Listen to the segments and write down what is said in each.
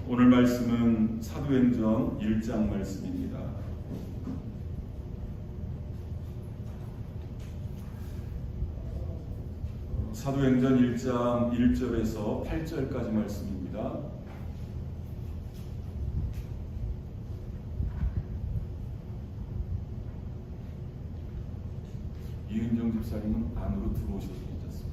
오늘 말씀은 사도행전 1장 말씀입니다. 사도행전 1장 1절에서 8절까지 말씀입니다. 이은정 집사님은 안으로 들어오셔도 괜찮습니다.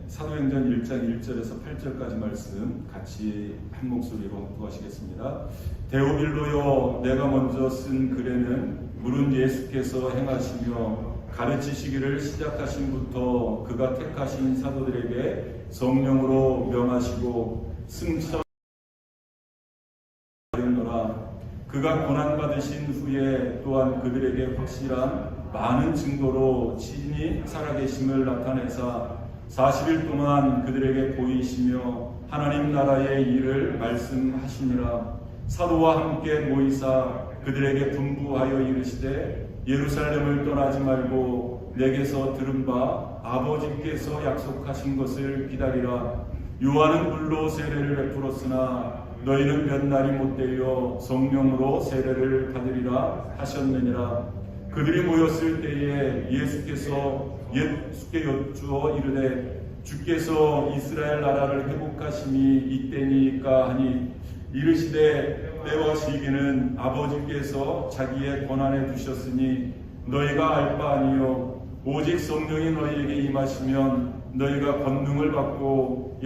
사도행전 1장 1절에서 8절까지 말씀 같이 한 목소리로 합독하시겠습니다. 데오빌로여, 내가 먼저 쓴 글에는 물은 예수께서 행하시며 가르치시기를 시작하신부터 그가 택하신 사도들에게 성령으로 명하시고 승천하였노라. 그가 고난받으신 후에 또한 그들에게 확실한 많은 증거로 친히 살아계심을 나타내사 40일 동안 그들에게 보이시며 하나님 나라의 일을 말씀하시니라. 사도와 함께 모이사 그들에게 분부하여 이르시되 예루살렘을 떠나지 말고 내게서 들은 바 아버지께서 약속하신 것을 기다리라. 요한은 물로 세례를 베풀었으나 너희는 몇 날이 못되어 성령으로 세례를 받으리라 하셨느니라. 그들이 모였을 때에 예수께 여쭈어 이르되 주께서 이스라엘 나라를 회복하심이 이때니까 하니 이르시되 때와 시기는 아버지께서 자기의 권한에 두셨으니 너희가 알 바 아니요 오직 성령이 너희에게 임하시면 너희가 권능을 받고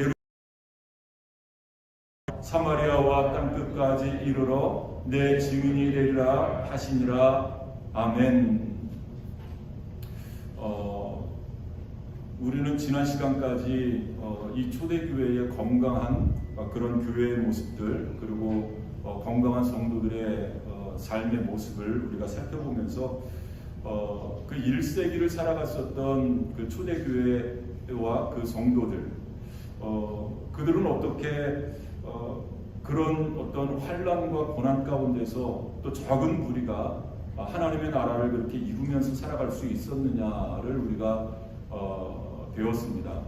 사마리아와 땅끝까지 이르러 내 증인이 되리라 하시니라. 아멘. 우리는 지난 시간까지 이 초대교회의 건강한 그런 교회의 모습들, 그리고 건강한 성도들의 삶의 모습을 우리가 살펴보면서 그 1세기를 살아갔었던 그 초대교회와 그 성도들, 그들은 어떻게 그런 어떤 환난과 고난 가운데서 또 적은 무리가 하나님의 나라를 그렇게 이루면서 살아갈 수 있었느냐를 우리가 배웠습니다.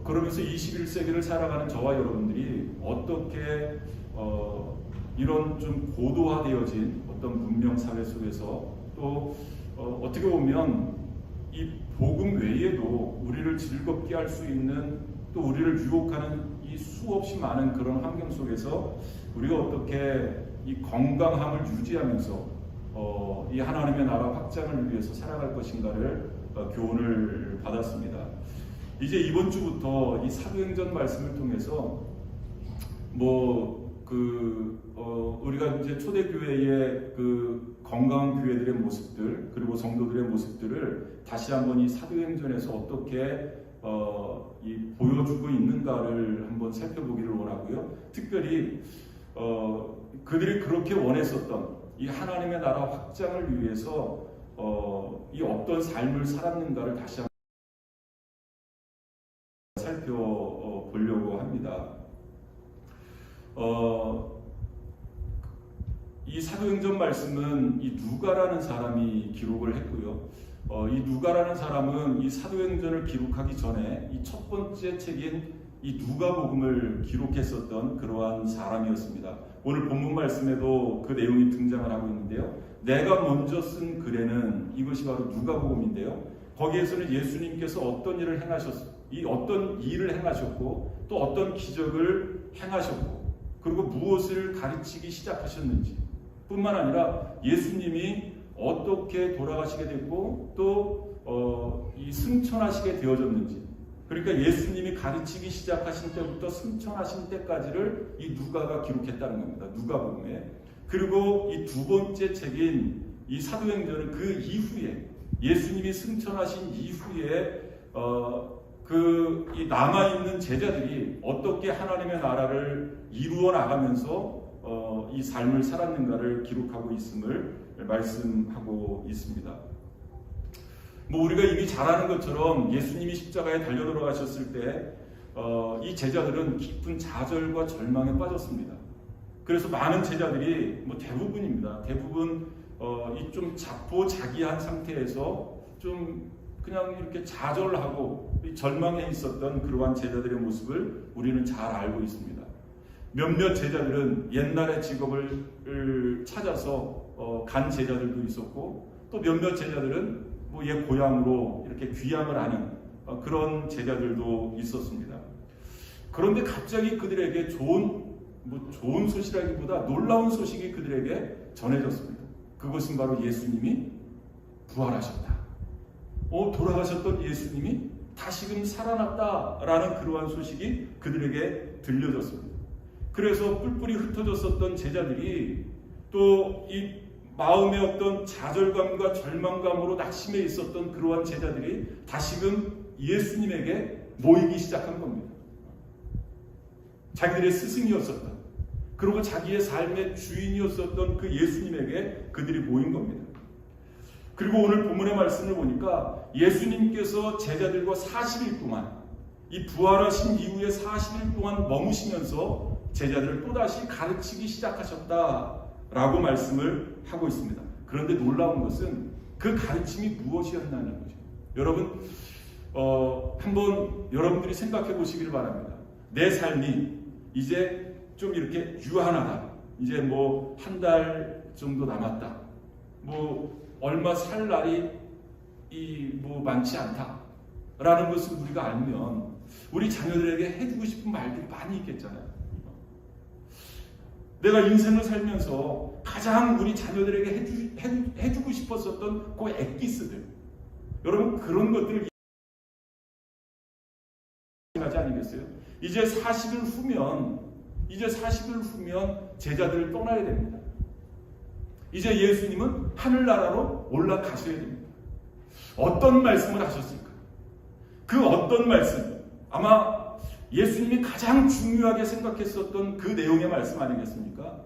그러면서 21세기를 살아가는 저와 여러분들이 어떻게 이런 좀 고도화되어진 어떤 문명 사회 속에서 또 어떻게 보면 이 복음 외에도 우리를 즐겁게 할 수 있는, 또 우리를 유혹하는 이 수없이 많은 그런 환경 속에서 우리가 어떻게 이 건강함을 유지하면서 이 하나님의 나라 확장을 위해서 살아갈 것인가를 교훈을 받았습니다. 이제 이번 주부터 이 사도행전 말씀을 통해서 우리가 이제 초대교회의 그 건강한 교회들의 모습들, 그리고 성도들의 모습들을 다시 한번 이 사도행전에서 어떻게 보여주고 있는가를 한번 살펴보기를 원하고요. 특별히 그들이 그렇게 원했었던 이 하나님의 나라 확장을 위해서 이 어떤 삶을 살았는가를 다시 한번 살펴보려고 합니다. 이 사도행전 말씀은 이 누가라는 사람이 기록을 했고요. 이 누가라는 사람은 이 사도행전을 기록하기 전에 이 첫 번째 책인 이 누가복음을 기록했었던 그러한 사람이었습니다. 오늘 본문 말씀에도 그 내용이 등장을 하고 있는데요. 내가 먼저 쓴 글에는, 이것이 바로 누가복음인데요. 거기에서는 예수님께서 어떤 일을 행하셨고 또 어떤 기적을 행하셨고 그리고 무엇을 가르치기 시작하셨는지 뿐만 아니라 예수님이 어떻게 돌아가시게 됐고 또 이 승천하시게 되어졌는지, 그러니까 예수님이 가르치기 시작하신 때부터 승천하신 때까지를 이 누가가 기록했다는 겁니다. 누가복음에. 그리고 이 두 번째 책인 이 사도행전은 그 이후에 예수님이 승천하신 이후에 이 남아있는 제자들이 어떻게 하나님의 나라를 이루어 나가면서 이 삶을 살았는가를 기록하고 있음을 말씀하고 있습니다. 우리가 이미 잘 아는 것처럼 예수님이 십자가에 달려 돌아가셨을 때 이 제자들은 깊은 좌절과 절망에 빠졌습니다. 그래서 많은 제자들이 대부분입니다. 대부분 이 좀 자포자기한 상태에서 좀 그냥 이렇게 좌절하고 절망해 있었던 그러한 제자들의 모습을 우리는 잘 알고 있습니다. 몇몇 제자들은 옛날의 직업을 찾아서 간 제자들도 있었고, 또 몇몇 제자들은 옛 고향으로 이렇게 귀향을 하는 그런 제자들도 있었습니다. 그런데 갑자기 그들에게 좋은 소식이라기보다 놀라운 소식이 그들에게 전해졌습니다. 그것은 바로 예수님이 부활하셨다. 돌아가셨던 예수님이 다시금 살아났다라는 그러한 소식이 그들에게 들려졌습니다. 그래서 뿔뿔이 흩어졌었던 제자들이 또 이 마음의 어떤 좌절감과 절망감으로 낙심해 있었던 그러한 제자들이 다시금 예수님에게 모이기 시작한 겁니다. 자기들의 스승이었었던, 그리고 자기의 삶의 주인이었었던 그 예수님에게 그들이 모인 겁니다. 그리고 오늘 본문의 말씀을 보니까 예수님께서 제자들과 40일 동안, 이 부활하신 이후에 40일 동안 머무시면서 제자들을 또다시 가르치기 시작하셨다라고 말씀을 하고 있습니다. 그런데 놀라운 것은 그 가르침이 무엇이었냐는 거죠. 여러분, 한번 여러분들이 생각해 보시기를 바랍니다. 내 삶이 이제 좀 이렇게 유한하다. 이제 한 달 정도 남았다. 얼마 살 날이 많지 않다. 라는 것을 우리가 알면 우리 자녀들에게 해주고 싶은 말들이 많이 있겠잖아요. 내가 인생을 살면서 가장 우리 자녀들에게 해주고 싶었었던 그 엑기스들, 여러분 그런 것들을 하지 아니겠어요? 이제 40일 후면 제자들을 떠나야 됩니다. 이제 예수님은 하늘나라로 올라가셔야 됩니다. 어떤 말씀을 하셨을까? 그 어떤 말씀, 아마 예수님이 가장 중요하게 생각했었던 그 내용의 말씀 아니겠습니까?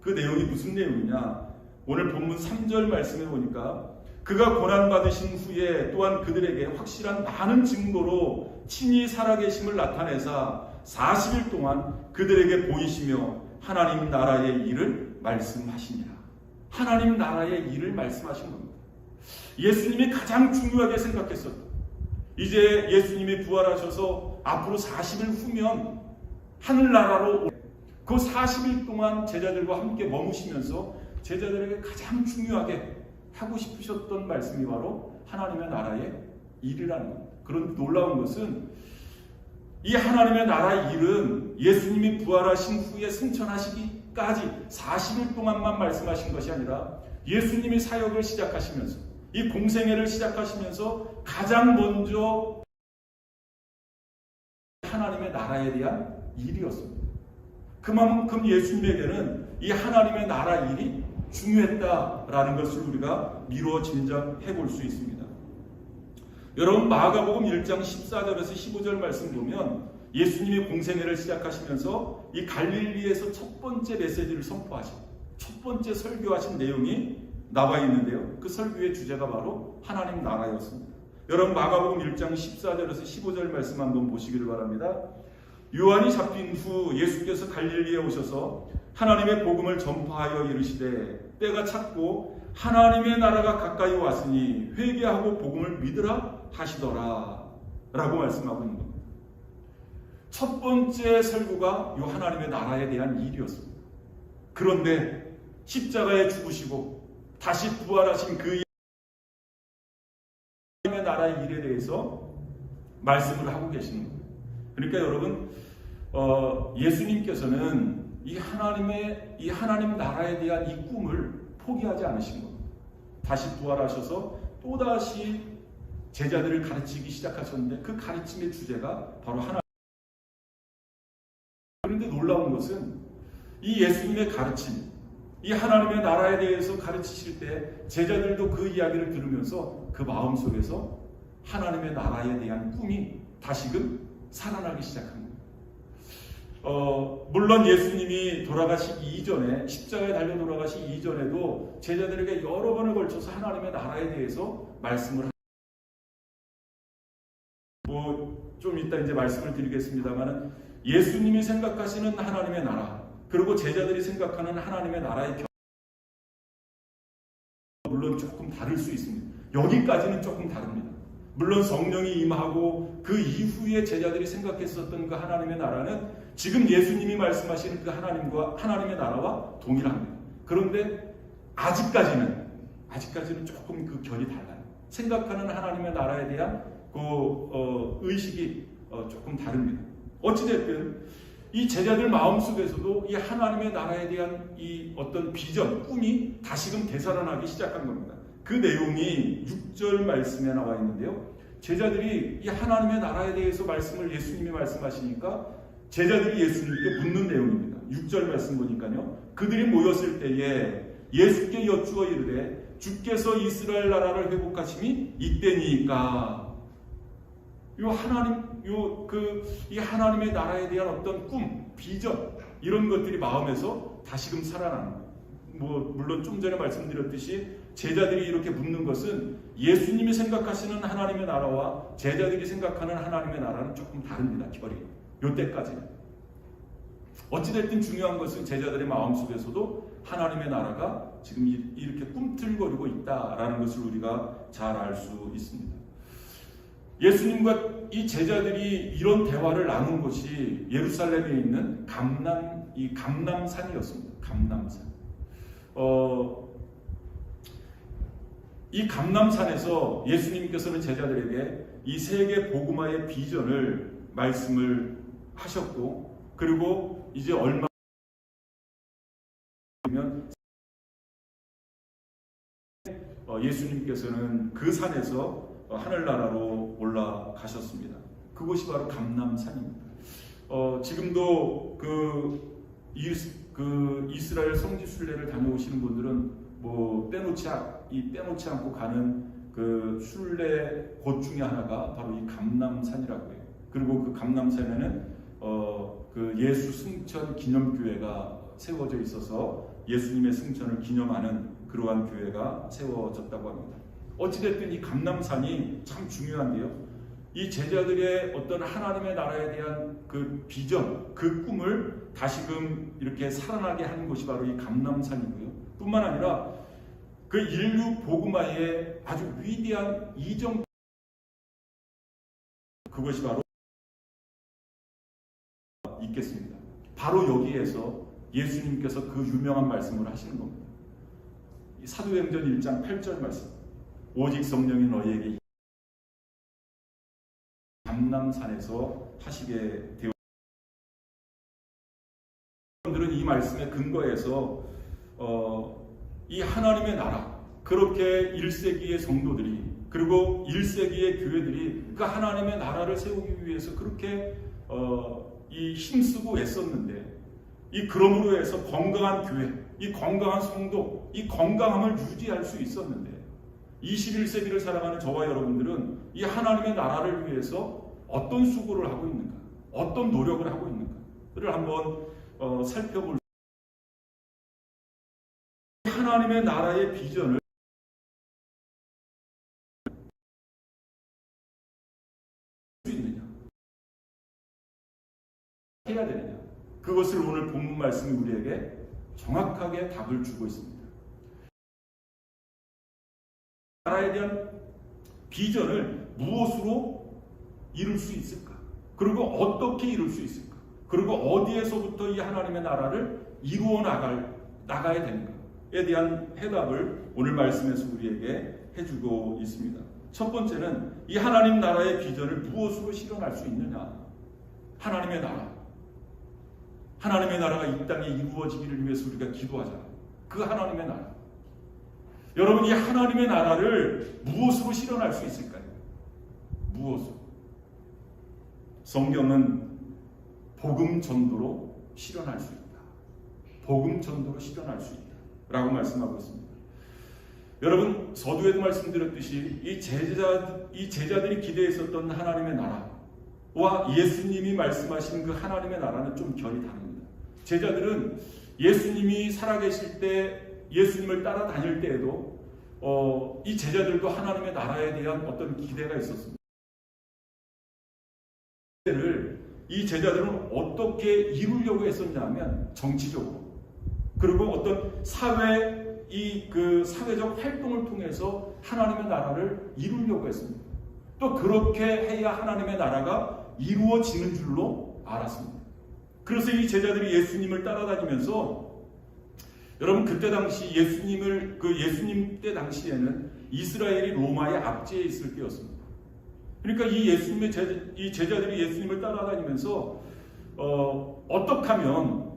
그 내용이 무슨 내용이냐? 오늘 본문 3절 말씀에 보니까 그가 고난받으신 후에 또한 그들에게 확실한 많은 증거로 친히 살아계심을 나타내사 40일 동안 그들에게 보이시며 하나님 나라의 일을 말씀하시니라. 하나님 나라의 일을 말씀하신 겁니다. 예수님이 가장 중요하게 생각했었던, 이제 예수님이 부활하셔서 앞으로 40일 후면 하늘나라로 그 40일 동안 제자들과 함께 머무시면서 제자들에게 가장 중요하게 하고 싶으셨던 말씀이 바로 하나님의 나라의 일이라는 겁니다. 그런 놀라운 것은 이 하나님의 나라의 일은 예수님이 부활하신 후에 승천하시기까지 40일 동안만 말씀하신 것이 아니라 예수님이 사역을 시작하시면서, 이 공생애를 시작하시면서 가장 먼저 하나님의 나라에 대한 일이었습니다. 그만큼 예수님에게는 이 하나님의 나라 일이 중요했다라는 것을 우리가 미루어 짐작해 볼 수 있습니다. 여러분, 마가복음 1장 14절에서 15절 말씀 보면 예수님이 공생애를 시작하시면서 이 갈릴리에서 첫 번째 메시지를 선포하신, 첫 번째 설교하신 내용이 나와 있는데요. 그 설교의 주제가 바로 하나님 나라였습니다. 여러분, 마가복음 1장 14절에서 15절 말씀 한번 보시기를 바랍니다. 요한이 잡힌 후 예수께서 갈릴리에 오셔서 하나님의 복음을 전파하여 이르시되 때가 찼고 하나님의 나라가 가까이 왔으니 회개하고 복음을 믿으라 하시더라 라고 말씀하고 있는 겁니다. 첫 번째 설교가 이 하나님의 나라에 대한 일이었습니다. 그런데 십자가에 죽으시고 다시 부활하신 그 하나님의 나라의 일에 대해서 말씀을 하고 계시는 겁니다. 그러니까 여러분, 예수님께서는 이 하나님 나라에 대한 이 꿈을 포기하지 않으신 겁니다. 다시 부활하셔서 또다시 제자들을 가르치기 시작하셨는데 그 가르침의 주제가 바로 하나님. 그런데 놀라운 것은 이 예수님의 가르침, 이 하나님의 나라에 대해서 가르치실 때 제자들도 그 이야기를 들으면서 그 마음속에서 하나님의 나라에 대한 꿈이 다시금 살아나기 시작한 겁니다. 물론 예수님이 돌아가시기 이전에, 십자가에 달려 돌아가시기 이전에도 제자들에게 여러 번에 걸쳐서 하나님의 나라에 대해서 말씀을 좀 이따 이제 말씀을 드리겠습니다만, 예수님이 생각하시는 하나님의 나라, 그리고 제자들이 생각하는 하나님의 나라의 물론 조금 다를 수 있습니다. 여기까지는 조금 다릅니다. 물론 성령이 임하고 그 이후에 제자들이 생각했었던 그 하나님의 나라는 지금 예수님이 말씀하시는 그 하나님의 나라와 동일합니다. 그런데 아직까지는 조금 그 결이 달라요. 생각하는 하나님의 나라에 대한 의식이 조금 다릅니다. 어찌됐든 이 제자들 마음속에서도 이 하나님의 나라에 대한 이 어떤 비전, 꿈이 다시금 되살아나기 시작한 겁니다. 그 내용이 6절 말씀에 나와 있는데요. 제자들이 이 하나님의 나라에 대해서 예수님이 말씀하시니까 제자들이 예수님께 묻는 내용입니다. 6절 말씀 보니까요. 그들이 모였을 때에 예수께 여쭈어 이르되 주께서 이스라엘 나라를 회복하심이 이때니까. 이 하나님의 나라에 대한 어떤 꿈, 비전, 이런 것들이 마음에서 다시금 살아나는 거예요. 물론 좀 전에 말씀드렸듯이 제자들이 이렇게 묻는 것은 예수님이 생각하시는 하나님의 나라와 제자들이 생각하는 하나님의 나라는 조금 다릅니다. 결이. 요때까지는. 어찌됐든 중요한 것은 제자들의 마음속에서도 하나님의 나라가 지금 이렇게 꿈틀거리고 있다라는 것을 우리가 잘 알 수 있습니다. 예수님과 이 제자들이 이런 대화를 나눈 곳이 예루살렘에 있는 감람산이었습니다. 감람산. 이 감람산에서 예수님께서는 제자들에게 이 세계 복음화의 비전을 말씀을 하셨고, 그리고 이제 얼마 되면 예수님께서는 그 산에서 하늘나라로 올라가셨습니다. 그곳이 바로 감람산입니다. 지금도 이스라엘 성지순례를 다녀오시는 분들은 빼놓지 않고 가는 그 순례 곳 중에 하나가 바로 이 감람산이라고 해요. 그리고 그 감람산에는 그 예수 승천 기념교회가 세워져 있어서 예수님의 승천을 기념하는 그러한 교회가 세워졌다고 합니다. 어찌됐든 이 감람산이 참 중요한데요. 이 제자들의 어떤 하나님의 나라에 대한 그 비전, 그 꿈을 다시금 이렇게 살아나게 하는 곳이 바로 이 감람산이고요. 뿐만 아니라 그 인류 복음화의 아주 위대한 이정, 그것이 바로 있겠습니다. 바로 여기에서 예수님께서 그 유명한 말씀을 하시는 겁니다. 사도행전 1장 8절 말씀. 오직 성령이 너희에게 감람산에서 하시게 되었습니다. 여러분들은 이 말씀의 근거에서 이 하나님의 나라, 그렇게 1세기의 성도들이, 그리고 1세기의 교회들이 그 하나님의 나라를 세우기 위해서 그렇게 이 힘쓰고 애썼는데, 그러므로 해서 건강한 교회, 이 건강한 성도, 이 건강함을 유지할 수 있었는데, 21세기를 살아가는 저와 여러분들은 이 하나님의 나라를 위해서 어떤 수고를 하고 있는가, 어떤 노력을 하고 있는가를 한번 살펴볼 하나님의 나라의 비전을 수 있느냐, 해야 되느냐, 그것을 오늘 본문 말씀이 우리에게 정확하게 답을 주고 있습니다. 나라에 대한 비전을 무엇으로 이룰 수 있을까? 그리고 어떻게 이룰 수 있을까? 그리고 어디에서부터 이 하나님의 나라를 이루어 나가야 되는가에 대한 해답을 오늘 말씀에서 우리에게 해주고 있습니다. 첫 번째는 이 하나님 나라의 비전을 무엇으로 실현할 수 있느냐? 하나님의 나라가 이 땅에 이루어지기를 위해서 우리가 기도하잖아요. 그 하나님의 나라. 여러분, 이 하나님의 나라를 무엇으로 실현할 수 있을까요? 무엇으로? 성경은 복음 전도로 실현할 수 있다. 복음 전도로 실현할 수 있다. 라고 말씀하고 있습니다. 여러분, 서두에도 말씀드렸듯이 이 제자들이 기대했었던 하나님의 나라와 예수님이 말씀하신 그 하나님의 나라는 좀 결이 다릅니다. 제자들은 예수님이 살아계실 때, 예수님을 따라다닐 때에도 이 제자들도 하나님의 나라에 대한 어떤 기대가 있었습니다. 이 제자들은 어떻게 이루려고 했었냐면 정치적으로, 그리고 어떤 사회적 활동을 통해서 하나님의 나라를 이루려고 했습니다. 또 그렇게 해야 하나님의 나라가 이루어지는 줄로 알았습니다. 그래서 이 제자들이 예수님을 따라다니면서, 여러분 그때 당시 예수님 때 당시에는 이스라엘이 로마의 압제에 있을 때였습니다. 그러니까 이 제자들이 예수님을 따라다니면서 어떻게 하면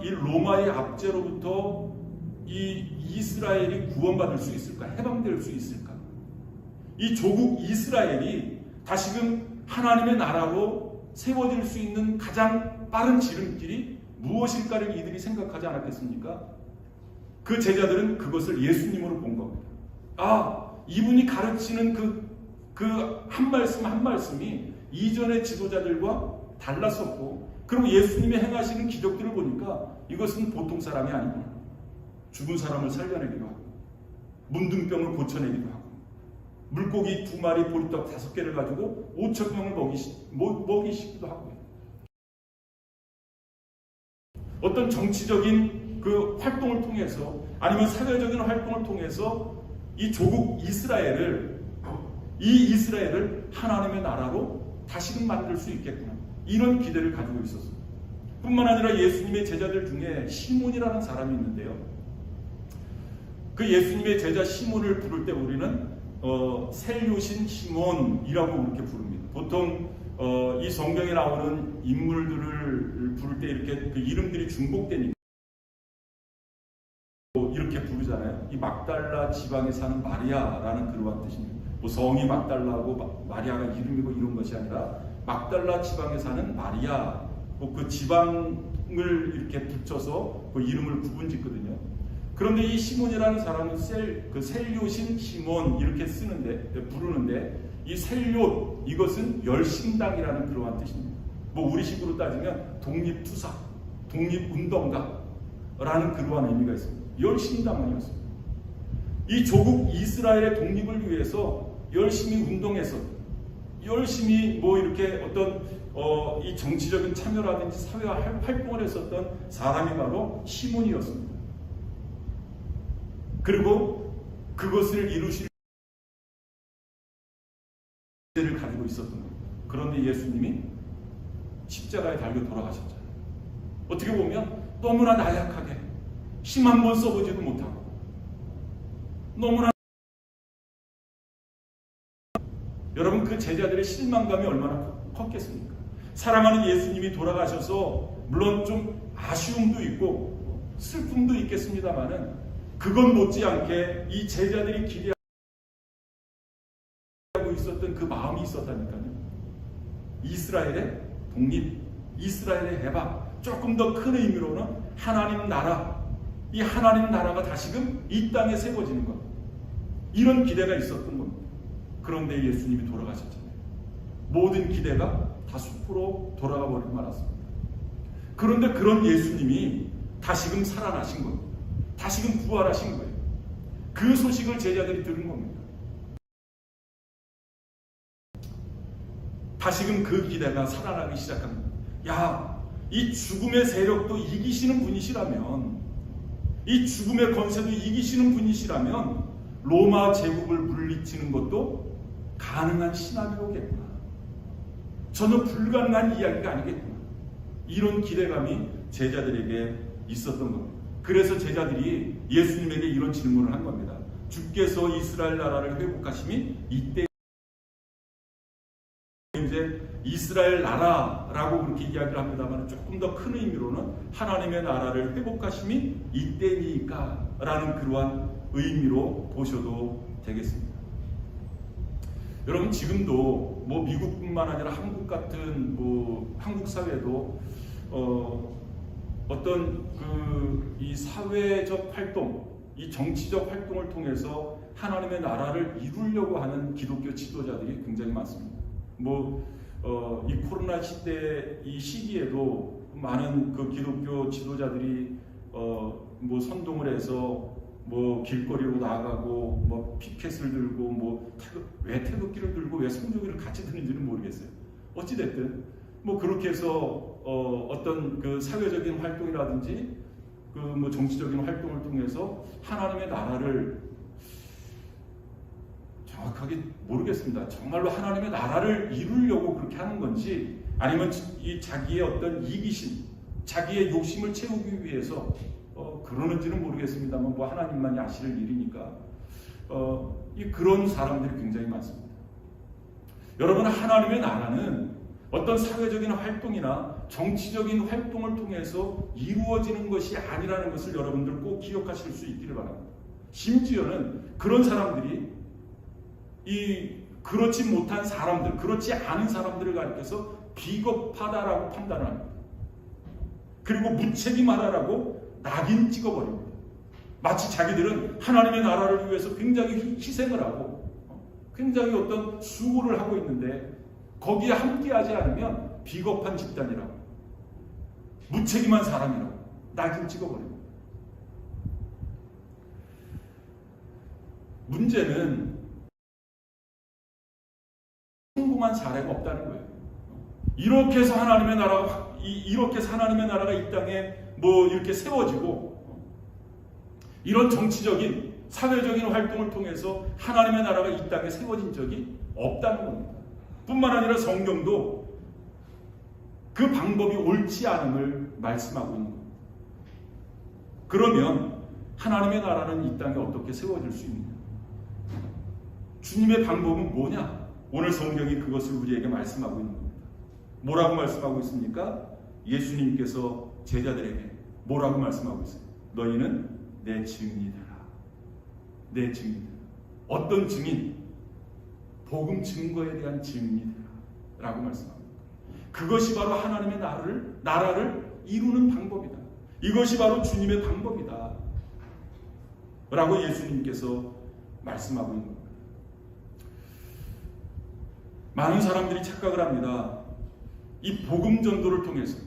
이 로마의 압제로부터 이 이스라엘이 구원받을 수 있을까? 해방될 수 있을까? 이 조국 이스라엘이 다시금 하나님의 나라로 세워질 수 있는 가장 빠른 지름길이 무엇일까를 이들이 생각하지 않았겠습니까? 그 제자들은 그것을 예수님으로 본 겁니다. 아, 이분이 가르치는 그 한 말씀 한 말씀이 이전의 지도자들과 달랐었고, 그리고 예수님이 행하시는 기적들을 보니까 이것은 보통 사람이 아니구나. 죽은 사람을 살려내기도 하고, 문둥병을 고쳐내기도 하고, 물고기 2마리 보리떡 5개를 가지고 5,000명을 먹이시기도 하고, 어떤 정치적인 그 활동을 통해서 아니면 사회적인 활동을 통해서 이 조국 이스라엘을 하나님의 나라로 다시금 만들 수 있겠구나, 이런 기대를 가지고 있었어요. 뿐만 아니라 예수님의 제자들 중에 시몬이라는 사람이 있는데요. 그 예수님의 제자 시몬을 부를 때 우리는 셀요신 시몬이라고 그렇게 부릅니다. 보통 이 성경에 나오는 인물들을 부를 때 이렇게 그 이름들이 중복되니까 이렇게 부르잖아요. 이 막달라 지방에 사는 마리아라는 그러한 뜻입니다. 뭐 성이 막달라고 마리아가 이름이고 이런 것이 아니라 막달라 지방에 사는 마리아, 그 지방을 이렇게 붙여서 그 이름을 구분짓거든요. 그런데 이 시몬이라는 사람은 셀요신 시몬 이렇게 부르는데, 이 셀요, 이것은 열심당이라는 그러한 뜻입니다. 뭐 우리식으로 따지면 독립투사, 독립운동가라는 그러한 의미가 있습니다. 열심당원이었습니다. 이 조국 이스라엘의 독립을 위해서 열심히 운동해서, 열심히 뭐 이렇게 어떤 이 정치적인 참여라든지 사회화 활동을 했었던 사람이 바로 시몬이었습니다. 그리고 그것을 이루실 기대를 가지고 있었던 겁니다. 그런데 예수님이 십자가에 달려 돌아가셨잖아요. 어떻게 보면 너무나 나약하게 힘 한 번 써보지도 못하고, 너무나, 여러분 그 제자들의 실망감이 얼마나 컸겠습니까? 사랑하는 예수님이 돌아가셔서 물론 좀 아쉬움도 있고 슬픔도 있겠습니다만은, 그건 못지않게 이 제자들이 기대하고 있었던 그 마음이 있었다니까요. 이스라엘의 독립, 이스라엘의 해방, 조금 더 큰 의미로는 하나님 나라, 이 하나님 나라가 다시금 이 땅에 세워지는 것, 이런 기대가 있었던 겁니다. 그런데 예수님이 돌아가셨잖아요. 모든 기대가 다 숲으로 돌아가 버리고 말았습니다. 그런데 그런 예수님이 다시금 살아나신 겁니다. 다시금 부활하신 거예요. 그 소식을 제자들이 들은 겁니다. 다시금 그 기대가 살아나기 시작합니다. 야, 이 죽음의 세력도 이기시는 분이시라면, 이 죽음의 권세도 이기시는 분이시라면 로마 제국을 물리치는 것도 가능한 시나리오겠구나. 저는 불가능한 이야기가 아니겠구나. 이런 기대감이 제자들에게 있었던 겁니다. 그래서 제자들이 예수님에게 이런 질문을 한 겁니다. 주께서 이스라엘 나라를 회복하심이 이때, 이제 이스라엘 나라라고 그렇게 이야기를 합니다만, 조금 더 큰 의미로는 하나님의 나라를 회복하심이 이때니까 라는 그러한 의미로 보셔도 되겠습니다. 여러분 지금도 뭐 미국뿐만 아니라 한국 같은 한국 사회도 어떤 이 사회적 활동, 이 정치적 활동을 통해서 하나님의 나라를 이루려고 하는 기독교 지도자들이 굉장히 많습니다. 이 코로나 시대 이 시기에도 많은 그 기독교 지도자들이 선동을 해서 길거리로 나가고 피켓을 들고 왜 태극기를 들고 왜 성조기를 같이 드는지는 모르겠어요. 어찌 됐든 그렇게 해서 어떤 그 사회적인 활동이라든지 정치적인 활동을 통해서 하나님의 나라를 정확하게 모르겠습니다. 정말로 하나님의 나라를 이루려고 그렇게 하는 건지 아니면 이 자기의 어떤 이기심, 자기의 욕심을 채우기 위해서 그러는지는 모르겠습니다만 뭐 하나님만이 아실 일이니까 그런 사람들이 굉장히 많습니다. 여러분, 하나님의 나라는 어떤 사회적인 활동이나 정치적인 활동을 통해서 이루어지는 것이 아니라는 것을 여러분들 꼭 기억하실 수 있기를 바랍니다. 심지어는 그런 사람들이 그렇지 못한 사람들, 그렇지 않은 사람들을 가리켜서 비겁하다라고 판단합니다. 그리고 무책임하다라고 낙인 찍어버립니다. 마치 자기들은 하나님의 나라를 위해서 굉장히 희생을 하고 굉장히 어떤 수고를 하고 있는데 거기에 함께하지 않으면 비겁한 집단이라고, 무책임한 사람이라고 낙인 찍어버립니다. 문제는 성공한 사례가 없다는 거예요. 이렇게 해서 하나님의 나라가 이 땅에 뭐 이렇게 세워지고 이런 정치적인 사회적인 활동을 통해서 하나님의 나라가 이 땅에 세워진 적이 없다는 겁니다. 뿐만 아니라 성경도 그 방법이 옳지 않음을 말씀하고 있는 겁니다. 그러면 하나님의 나라는 이 땅에 어떻게 세워질 수 있느냐? 주님의 방법은 뭐냐? 오늘 성경이 그것을 우리에게 말씀하고 있는 겁니다. 뭐라고 말씀하고 있습니까? 예수님께서 제자들에게 뭐라고 말씀하고 있어요? 너희는 내 증인이 되라. 내 증인. 어떤 증인? 복음 증거에 대한 증인이 되라 라고 말씀합니다. 그것이 바로 하나님의 나라를 이루는 방법이다. 이것이 바로 주님의 방법이다 라고 예수님께서 말씀하고 있는 겁니다. 많은 사람들이 착각을 합니다. 이 복음 전도를 통해서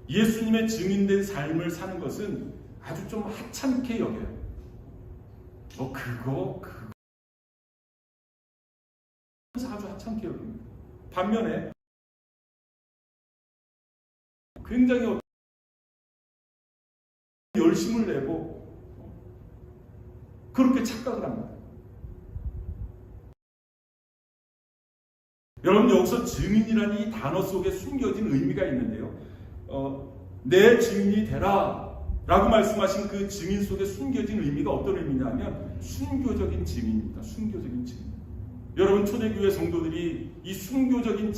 예수님의 증인된 삶을 사는 것은 아주 좀 하찮게 여겨요. 그거 아주 하찮게 여깁니다. 반면에 굉장히 열심을 내고 그렇게 착각을 합니다. 여러분, 여기서 증인이라는 이 단어 속에 숨겨진 의미가 있는데요. 내 증인이 되라 라고 말씀하신 그 증인 속에 숨겨진 의미가 어떤 의미냐면 순교적인 증인입니다. 순교적인 증인. 여러분, 초대교회 성도들이 이 순교적인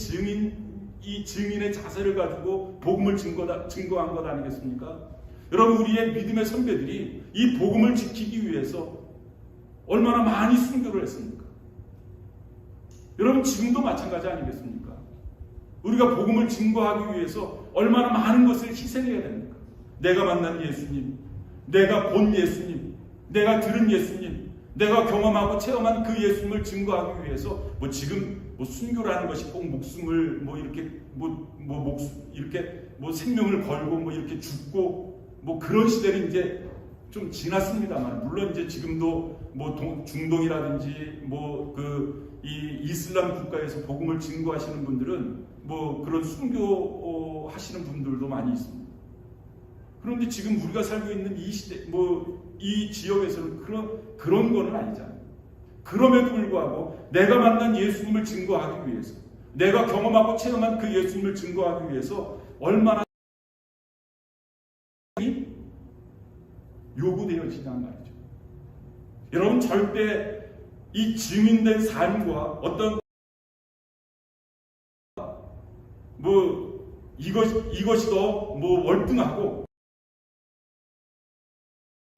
이 증인의 자세를 가지고 복음을 증거한 것 아니겠습니까? 여러분, 우리의 믿음의 선배들이 이 복음을 지키기 위해서 얼마나 많이 순교를 했습니까? 여러분, 지금도 마찬가지 아니겠습니까? 우리가 복음을 증거하기 위해서 얼마나 많은 것을 희생해야 됩니까? 내가 만난 예수님, 내가 본 예수님, 내가 들은 예수님, 내가 경험하고 체험한 그 예수님을 증거하기 위해서 지금 순교라는 것이 꼭 목숨을 이렇게 생명을 걸고 이렇게 죽고 그런 시대는 이제 좀 지났습니다만, 물론 이제 지금도 중동이라든지 이 이슬람 국가에서 복음을 증거하시는 분들은 그런 순교하시는 분들도 많이 있습니다. 그런데 지금 우리가 살고 있는 이 시대, 이 지역에서는 그런 거는 아니잖아요. 그럼에도 불구하고 내가 만난 예수님을 증거하기 위해서, 내가 경험하고 체험한 그 예수님을 증거하기 위해서 얼마나 요구되어지단 말이죠. 여러분, 절대 이 증인된 삶과 어떤 이것이 더 월등하고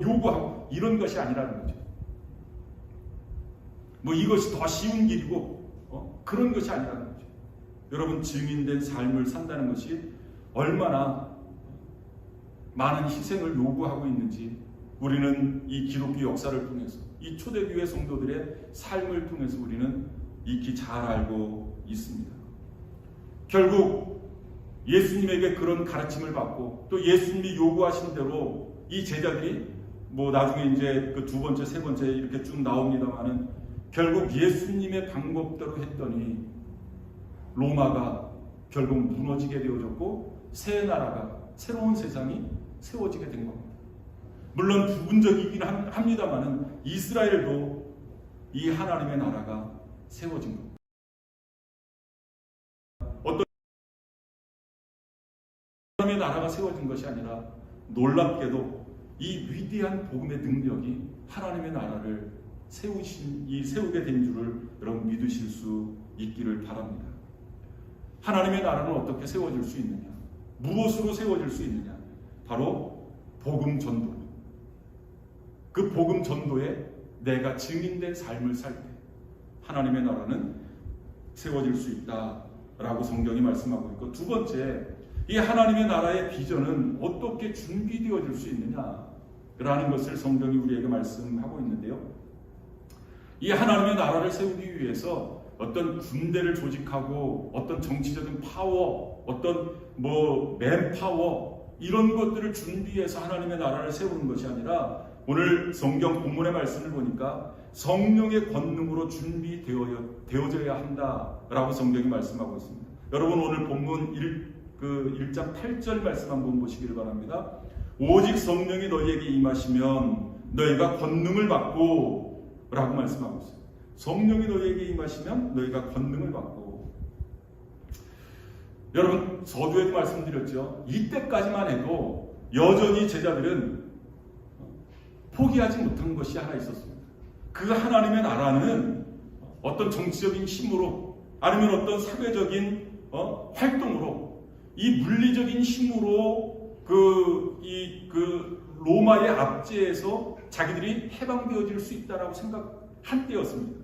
요구하고 이런 것이 아니라는 거죠. 이것이 더 쉬운 길이고 그런 것이 아니라는 거죠. 여러분, 증인된 삶을 산다는 것이 얼마나 많은 희생을 요구하고 있는지 우리는 이 기독교 역사를 통해서, 이 초대교회 성도들의 삶을 통해서 우리는 익히 잘 알고 있습니다. 결국 예수님에게 그런 가르침을 받고 또 예수님이 요구하신 대로 이 제자들이 나중에 이제 그 두 번째, 세 번째 이렇게 쭉 나옵니다만은 결국 예수님의 방법대로 했더니 로마가 결국 무너지게 되어졌고 새 나라가, 새로운 세상이 세워지게 된 겁니다. 물론 부분적이긴 합니다만은 이스라엘도 이 하나님의 나라가 세워진 겁니다. 어떤 하나님의 나라가 세워진 것이 아니라 놀랍게도 이 위대한 복음의 능력이 하나님의 나라를 세우게 된 줄을 여러분 믿으실 수 있기를 바랍니다. 하나님의 나라는 어떻게 세워질 수 있느냐? 무엇으로 세워질 수 있느냐? 바로 복음 전도. 그 복음 전도에 내가 증인된 삶을 살 때 하나님의 나라는 세워질 수 있다라고 성경이 말씀하고 있고, 두 번째, 이 하나님의 나라의 비전은 어떻게 준비되어질 수 있느냐라는 것을 성경이 우리에게 말씀하고 있는데요. 이 하나님의 나라를 세우기 위해서 어떤 군대를 조직하고 어떤 정치적인 파워, 어떤 맨파워 이런 것들을 준비해서 하나님의 나라를 세우는 것이 아니라, 오늘 성경 본문의 말씀을 보니까 성령의 권능으로 준비되어져야 한다라고 성경이 말씀하고 있습니다. 여러분 오늘 본문 1장 8절 말씀 한번 보시기를 바랍니다. 오직 성령이 너희에게 임하시면 너희가 권능을 받고 라고 말씀하고 있어요. 성령이 너희에게 임하시면 너희가 권능을 받고. 여러분 서두에도 말씀드렸죠. 이때까지만 해도 여전히 제자들은 포기하지 못한 것이 하나 있었습니다. 그 하나님의 나라는 어떤 정치적인 힘으로 아니면 어떤 사회적인 활동으로, 이 물리적인 힘으로 로마의 압제에서 자기들이 해방되어질 수 있다라고 생각한 때였습니다.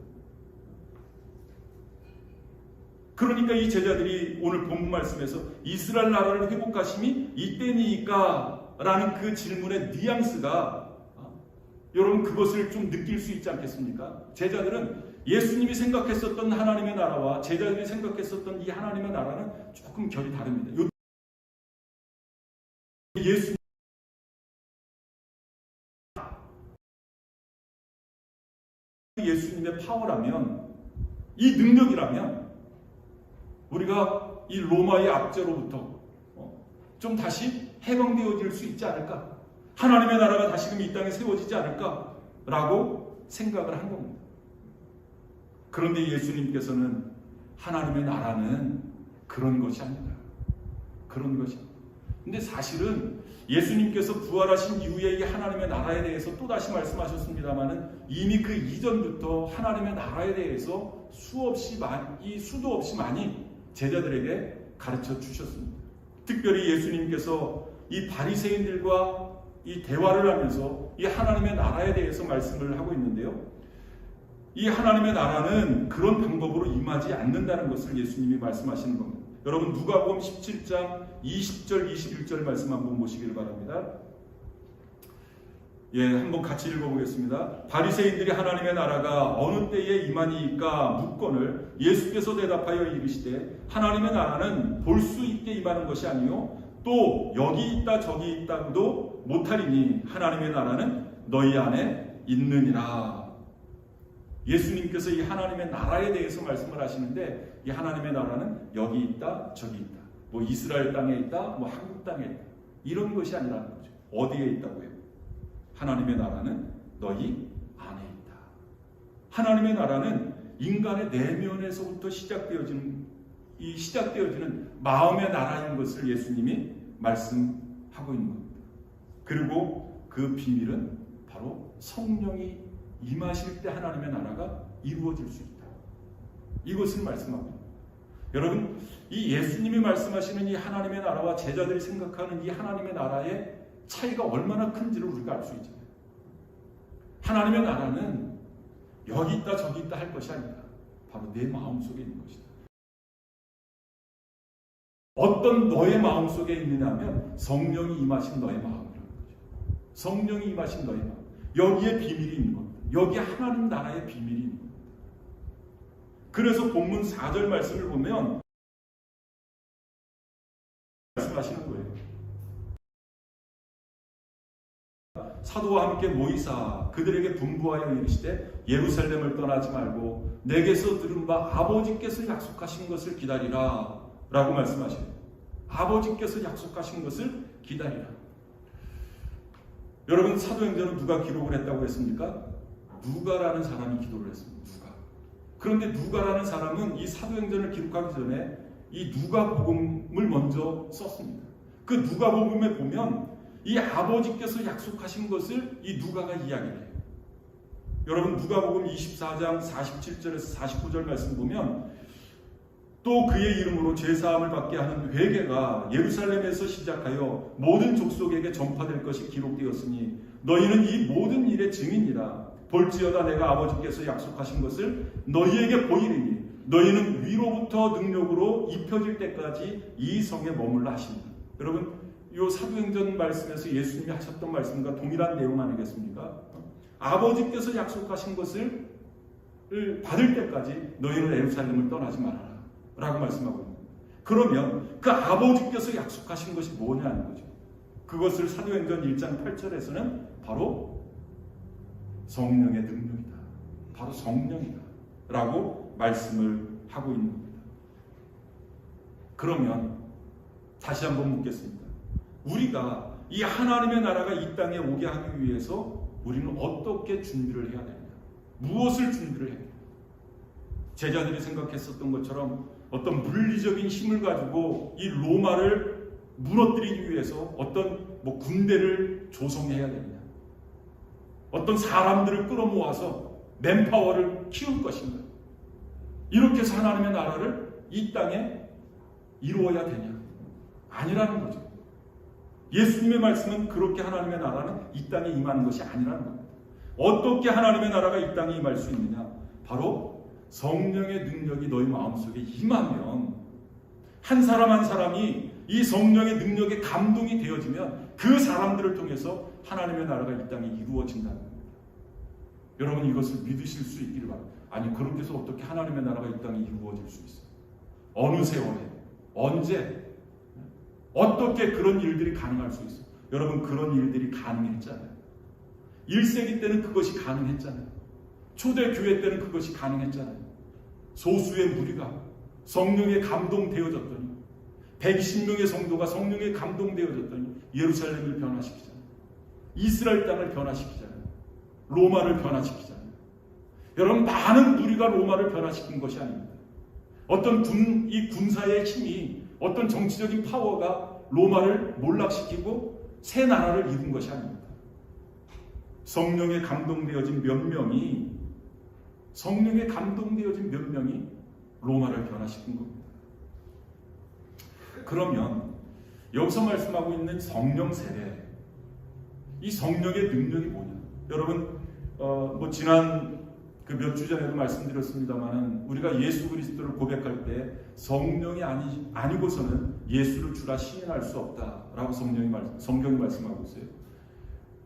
그러니까 이 제자들이 오늘 본문 말씀에서 이스라엘 나라를 회복하심이 이때니까 라는 그 질문의 뉘앙스가, 여러분 그것을 좀 느낄 수 있지 않겠습니까? 제자들은 예수님이 생각했었던 하나님의 나라와 제자들이 생각했었던 이 하나님의 나라는 조금 결이 다릅니다. 예수님의 파워라면, 이 능력이라면 우리가 이 로마의 압제로부터 좀 다시 해방되어질 수 있지 않을까? 하나님의 나라가 다시금 이 땅에 세워지지 않을까라고 생각을 한 겁니다. 그런데 예수님께서는 하나님의 나라는 그런 것이 아니다. 그런 것이 아니다. 근데 사실은 예수님께서 부활하신 이후에 이 하나님의 나라에 대해서 또다시 말씀하셨습니다마는 이미 그 이전부터 하나님의 나라에 대해서 수도 없이 많이 제자들에게 가르쳐 주셨습니다. 특별히 예수님께서 이 바리새인들과 이 대화를 하면서 이 하나님의 나라에 대해서 말씀을 하고 있는데요. 이 하나님의 나라는 그런 방법으로 임하지 않는다는 것을 예수님이 말씀하시는 겁니다. 여러분 누가복음 17장 20절 21절 말씀 한번 보시길 바랍니다. 한번 같이 읽어보겠습니다. 바리새인들이 하나님의 나라가 어느 때에 임하니까 묻거늘 예수께서 대답하여 이르시되 하나님의 나라는 볼 수 있게 임하는 것이 아니요 또 여기 있다 저기 있다도 못하리니 하나님의 나라는 너희 안에 있느니라. 예수님께서 이 하나님의 나라에 대해서 말씀을 하시는데, 이 하나님의 나라는 여기 있다 저기 있다, 이스라엘 땅에 있다, 한국 땅에 있다, 이런 것이 아니라는 거죠. 어디에 있다고요? 하나님의 나라는 너희 안에 있다. 하나님의 나라는 인간의 내면에서부터 시작되어지는 마음의 나라인 것을 예수님이 말씀하고 있는 겁니다. 그리고 그 비밀은 바로 성령이 임하실 때 하나님의 나라가 이루어질 수 있다. 이것을 말씀하고 있습니다. 여러분, 이 예수님이 말씀하시는 이 하나님의 나라와 제자들이 생각하는 이 하나님의 나라의 차이가 얼마나 큰지를 우리가 알 수 있잖아요. 하나님의 나라는 여기 있다 저기 있다 할 것이 아니라 바로 내 마음속에 있는 것이다. 어떤 너의 마음속에 있느냐면 성령이 임하신 너의 마음이라는 거죠. 성령이 임하신 너의 마음. 여기에 비밀이 있는 겁니다. 여기에 하나님 나라의 비밀이 있는 겁니다. 그래서 본문 4절 말씀을 보면 말씀하시는 거예요. 사도와 함께 모이사 그들에게 분부하여 이르시되 예루살렘을 떠나지 말고 내게서 들은 바 아버지께서 약속하신 것을 기다리라 라고 말씀하시네요. 아버지께서 약속하신 것을 기다리라. 여러분, 사도행전은 누가 기록을 했다고 했습니까? 누가라는 사람이 기도를 했습니다. 누가. 그런데 누가라는 사람은 이 사도행전을 기록하기 전에 이 누가복음을 먼저 썼습니다. 그 누가복음에 보면 이 아버지께서 약속하신 것을 이 누가가 이야기해요. 여러분 누가복음 24장 47절에서 49절 말씀 보면 또 그의 이름으로 죄사함을 받게 하는 회개가 예루살렘에서 시작하여 모든 족속에게 전파될 것이 기록되었으니 너희는 이 모든 일의 증인이라. 볼지어다 내가 아버지께서 약속하신 것을 너희에게 보이리니 너희는 위로부터 능력으로 입혀질 때까지 이 성에 머물라 하신다. 여러분 이 사도행전 말씀에서 예수님이 하셨던 말씀과 동일한 내용 아니겠습니까? 아버지께서 약속하신 것을 받을 때까지 너희는 예루살렘을 떠나지 말아라 라고 말씀하고 있습니다. 그러면 그 아버지께서 약속하신 것이 뭐냐는 거죠. 그것을 사도행전 1장 8절에서는 바로 성령의 능력이다. 바로 성령이다 라고 말씀을 하고 있는 겁니다. 그러면 다시 한번 묻겠습니다. 우리가 이 하나님의 나라가 이 땅에 오게 하기 위해서 우리는 어떻게 준비를 해야 되느냐? 무엇을 준비를 해야 되느냐? 제자들이 생각했었던 것처럼 어떤 물리적인 힘을 가지고 이 로마를 무너뜨리기 위해서 어떤 군대를 조성해야 되느냐? 어떤 사람들을 끌어모아서 맨파워를 키울 것인가? 이렇게 해서 하나님의 나라를 이 땅에 이루어야 되냐? 아니라는 거죠. 예수님의 말씀은 그렇게 하나님의 나라는 이 땅에 임하는 것이 아니라는 겁니다. 어떻게 하나님의 나라가 이 땅에 임할 수 있느냐? 바로 성령의 능력이 너희 마음속에 임하면 한 사람 한 사람이 이 성령의 능력에 감동이 되어지면 그 사람들을 통해서 하나님의 나라가 이 땅에 이루어진다는 겁니다. 여러분 이것을 믿으실 수 있기를 바랍니다. 아니 그렇게 해서 어떻게 하나님의 나라가 이 땅에 이루어질 수 있어요? 어느 세월에? 언제? 어떻게 그런 일들이 가능할 수 있어요? 여러분 그런 일들이 가능했잖아요. 1세기 때는 그것이 가능했잖아요. 초대교회 때는 그것이 가능했잖아요. 소수의 무리가 성령에 감동되어졌더니 120명의 성도가 성령에 감동되어졌더니 예루살렘을 변화시키잖아요. 이스라엘 땅을 변화시키잖아요. 로마를 변화시키잖아요. 여러분 많은 무리가 로마를 변화시킨 것이 아닙니다. 어떤 이 군사의 힘이 어떤 정치적인 파워가 로마를 몰락시키고 새 나라를 이룬 것이 아닙니다. 성령에 감동되어진 몇 명이 로마를 변화시킨 겁니다. 그러면 여기서 말씀하고 있는 성령 세례, 이 성령의 능력이 뭐냐? 여러분 지난 그 몇 주 전에도 말씀드렸습니다만 우리가 예수 그리스도를 고백할 때 성령이 아니고서는 예수를 주라 시인할 수 없다라고 성경이 말씀하고 있어요.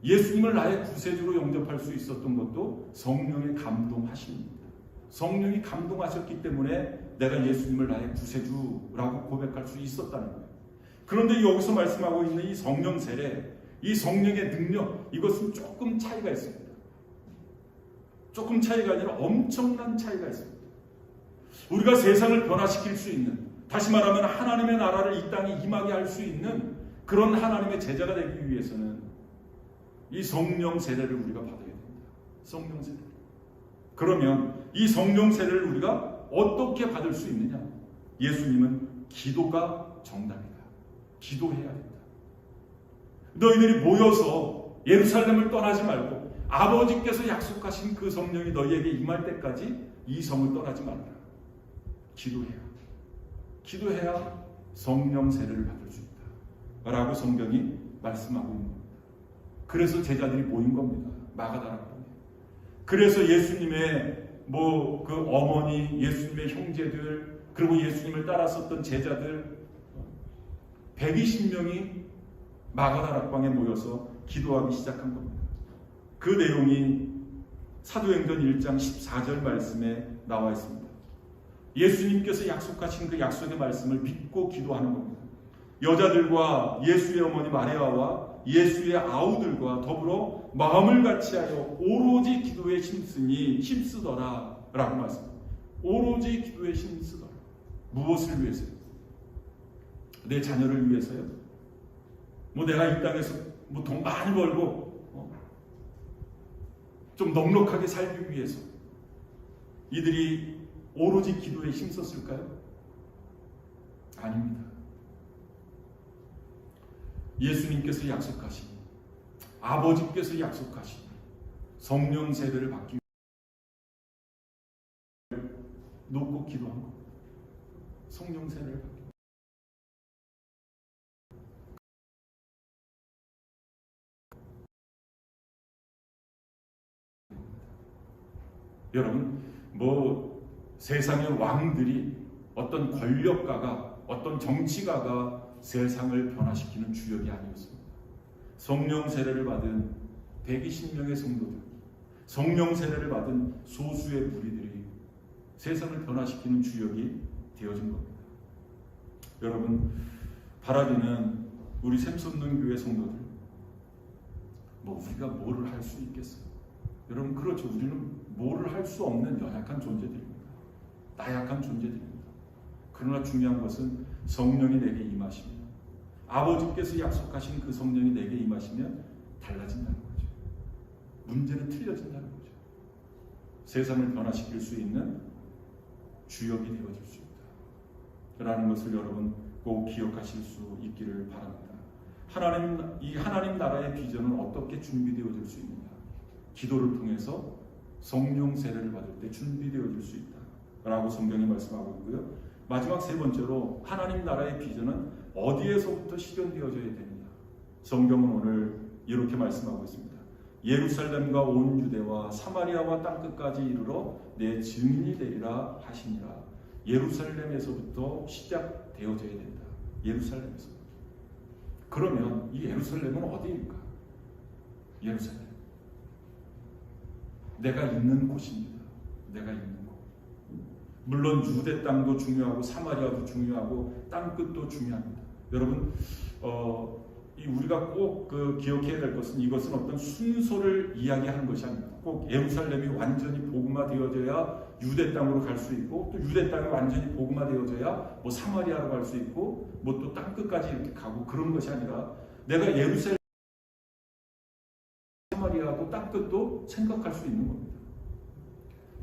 예수님을 나의 구세주로 영접할 수 있었던 것도 성령의 감동하심입니다. 성령이 감동하셨기 때문에 내가 예수님을 나의 구세주라고 고백할 수 있었다는 거예요. 그런데 여기서 말씀하고 있는 이 성령 세례, 이 성령의 능력, 이것은 조금 차이가 있습니다. 조금 차이가 아니라 엄청난 차이가 있습니다. 우리가 세상을 변화시킬 수 있는, 다시 말하면 하나님의 나라를 이 땅에 임하게 할 수 있는 그런 하나님의 제자가 되기 위해서는 이 성령 세례를 우리가 받아야 됩니다. 성령 세례. 그러면 이 성령 세례를 우리가 어떻게 받을 수 있느냐? 예수님은 기도가 정답이다. 기도해야 된다. 너희들이 모여서 예루살렘을 떠나지 말고 아버지께서 약속하신 그 성령이 너희에게 임할 때까지 이 성을 떠나지 말라. 기도해야 성령 세례를 받을 수 있다 라고 성경이 말씀하고 있는 겁니다. 그래서 제자들이 모인 겁니다. 마가다락방에. 그래서 예수님의 그 어머니, 예수님의 형제들, 그리고 예수님을 따랐었던 제자들 120명이 마가다락방에 모여서 기도하기 시작한 겁니다. 그 내용이 사도행전 1장 14절 말씀에 나와 있습니다. 예수님께서 약속하신 그 약속의 말씀을 믿고 기도하는 겁니다. 여자들과 예수의 어머니 마리아와 예수의 아우들과 더불어 마음을 같이하여 오로지 기도에 힘쓰더라 라고 말씀합니다. 오로지 기도에 힘쓰더라. 무엇을 위해서요? 내 자녀를 위해서요? 내가 이 땅에서 돈 많이 벌고 좀 넉넉하게 살기 위해서, 이들이 오로지 기도에 힘썼을까요? 아닙니다. 예수님께서 약속하신, 아버지께서 약속하신 성령 세례를 받기 위해 놓고 기도한 겁니다. 성령 세례를 받기 위해. 여러분, 세상의 왕들이, 어떤 권력가가, 어떤 정치가가 세상을 변화시키는 주역이 아니었습니다. 성령 세례를 받은 120명의 성도들, 성령 세례를 받은 소수의 무리들이 세상을 변화시키는 주역이 되어진 겁니다. 여러분, 바라기는 우리 샘솟는 교회 성도들, 우리가 뭐를 할 수 있겠어요? 여러분, 그렇죠. 우리는 뭐를 할 수 없는 연약한 존재들입니다. 나약한 존재들입니다. 그러나 중요한 것은 성령이 내게 임하시면, 아버지께서 약속하신 그 성령이 내게 임하시면 달라진다는 거죠. 문제는 틀려진다는 거죠. 세상을 변화시킬 수 있는 주역이 되어질 수 있다 라는 것을 여러분 꼭 기억하실 수 있기를 바랍니다. 이 하나님 나라의 비전은 어떻게 준비되어질 수 있느냐? 기도를 통해서 성령 세례를 받을 때 준비되어질 수 있다 라고 성경이 말씀하고 있고요. 마지막 세 번째로 하나님 나라의 비전은 어디에서부터 실현되어져야 되느냐? 성경은 오늘 이렇게 말씀하고 있습니다. 예루살렘과 온 유대와 사마리아와 땅끝까지 이르러 내 증인이 되리라 하시니라. 예루살렘에서부터 시작되어져야 된다. 예루살렘에서. 그러면 이 예루살렘은 어디일까? 예루살렘. 내가 있는 곳입니다. 내가 있는 곳. 물론 유대 땅도 중요하고 사마리아도 중요하고 땅끝도 중요합니다. 여러분, 우리가 꼭 기억해야 될 것은, 이것은 어떤 순서를 이야기하는 것이 아닙니다. 꼭 예루살렘이 완전히 복음화되어져야 유대 땅으로 갈 수 있고, 또 유대 땅이 완전히 복음화되어져야 사마리아로 갈 수 있고, 또 땅끝까지 이렇게 가고, 그런 것이 아니라 내가 예루살렘, 사마리아도 땅끝도 생각할 수 있는 겁니다.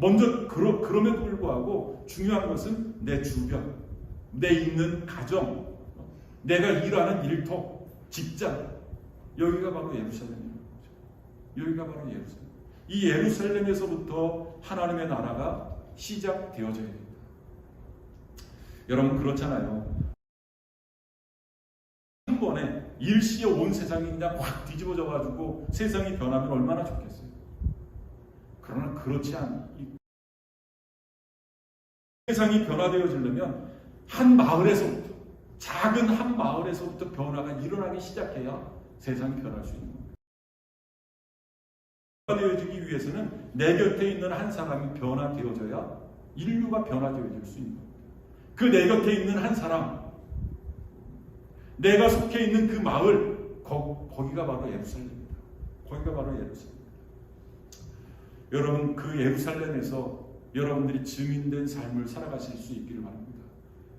먼저 그럼에도 불구하고 중요한 것은 내 주변, 내 있는 가정, 내가 일하는 일터, 직장, 여기가 바로 예루살렘입니다. 여기가 바로 예루살렘. 이 예루살렘에서부터 하나님의 나라가 시작되어져야 됩니다. 여러분, 그렇잖아요. 한 번에 일시에 온 세상이 그냥 확 뒤집어져가지고 세상이 변하면 얼마나 좋겠어요. 그러나 그렇지 않아요. 세상이 변화되어지려면 한 마을에서부터, 작은 한 마을에서부터 변화가 일어나기 시작해야 세상이 변할 수 있는 겁니다. 변화되어지기 위해서는 내 곁에 있는 한 사람이 변화되어져야 인류가 변화되어질 수 있는 겁니다. 그 내 곁에 있는 한 사람, 내가 속해 있는 그 마을, 거기가 바로 예루살렘입니다. 거기가 바로 예루살렘입니다. 여러분, 그 예루살렘에서 여러분들이 증인된 삶을 살아가실 수 있기를 바랍니다.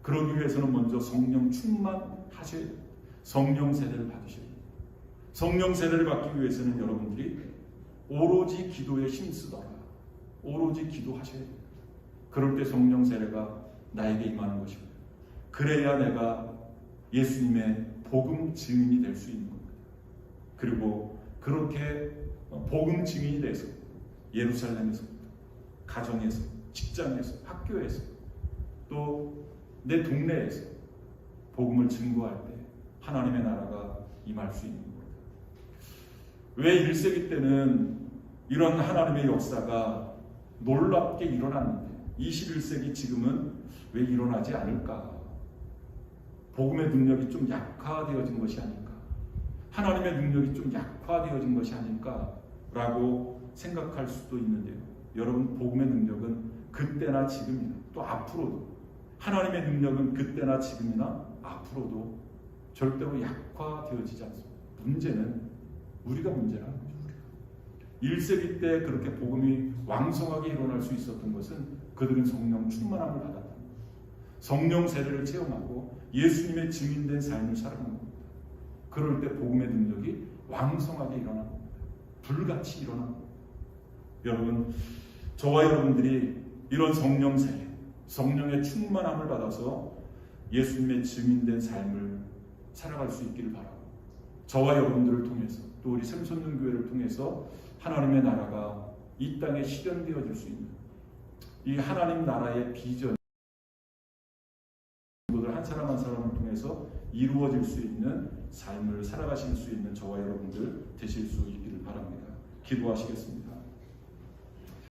그러기 위해서는 먼저 성령 충만하셔야 됩니다. 성령 세례를 받으셔야 됩니다. 성령 세례를 받기 위해서는 여러분들이 오로지 기도에 힘쓰더라. 오로지 기도하셔야 됩니다. 그럴 때 성령 세례가 나에게 임하는 것입니다. 그래야 내가 예수님의 복음 증인이 될 수 있는 겁니다. 그리고 그렇게 복음 증인이 돼서 예루살렘에서부터, 가정에서, 직장에서, 학교에서, 또 내 동네에서 복음을 증거할 때 하나님의 나라가 임할 수 있는 겁니다. 왜 1세기 때는 이런 하나님의 역사가 놀랍게 일어났는데 21세기 지금은 왜 일어나지 않을까? 복음의 능력이 좀 약화되어진 것이 아닐까? 하나님의 능력이 좀 약화되어진 것이 아닐까라고 생각할 수도 있는데요. 여러분, 복음의 능력은 그때나 지금이나 또 앞으로도, 하나님의 능력은 그때나 지금이나 앞으로도 절대로 약화되어지지 않습니다. 문제는 우리가 문제라는 거죠. 1세기 때 그렇게 복음이 왕성하게 일어날 수 있었던 것은 그들은 성령 충만함을 받았다. 성령 세례를 체험하고 예수님의 증인된 삶을 살아가는 겁니다. 그럴 때 복음의 능력이 왕성하게 일어나는 겁니다. 불같이 일어나는 겁니다. 여러분, 저와 여러분들이 이런 성령 세례, 성령의 충만함을 받아서 예수님의 증인된 삶을 살아갈 수 있기를 바라고, 저와 여러분들을 통해서 또 우리 샘솟는 교회를 통해서 하나님의 나라가 이 땅에 실현되어질 수 있는 이 하나님 나라의 비전, 한 사람 한 사람을 통해서 이루어질 수 있는 삶을 살아가실 수 있는 저와 여러분들 되실 수 있기를 바랍니다. 기도하시겠습니다.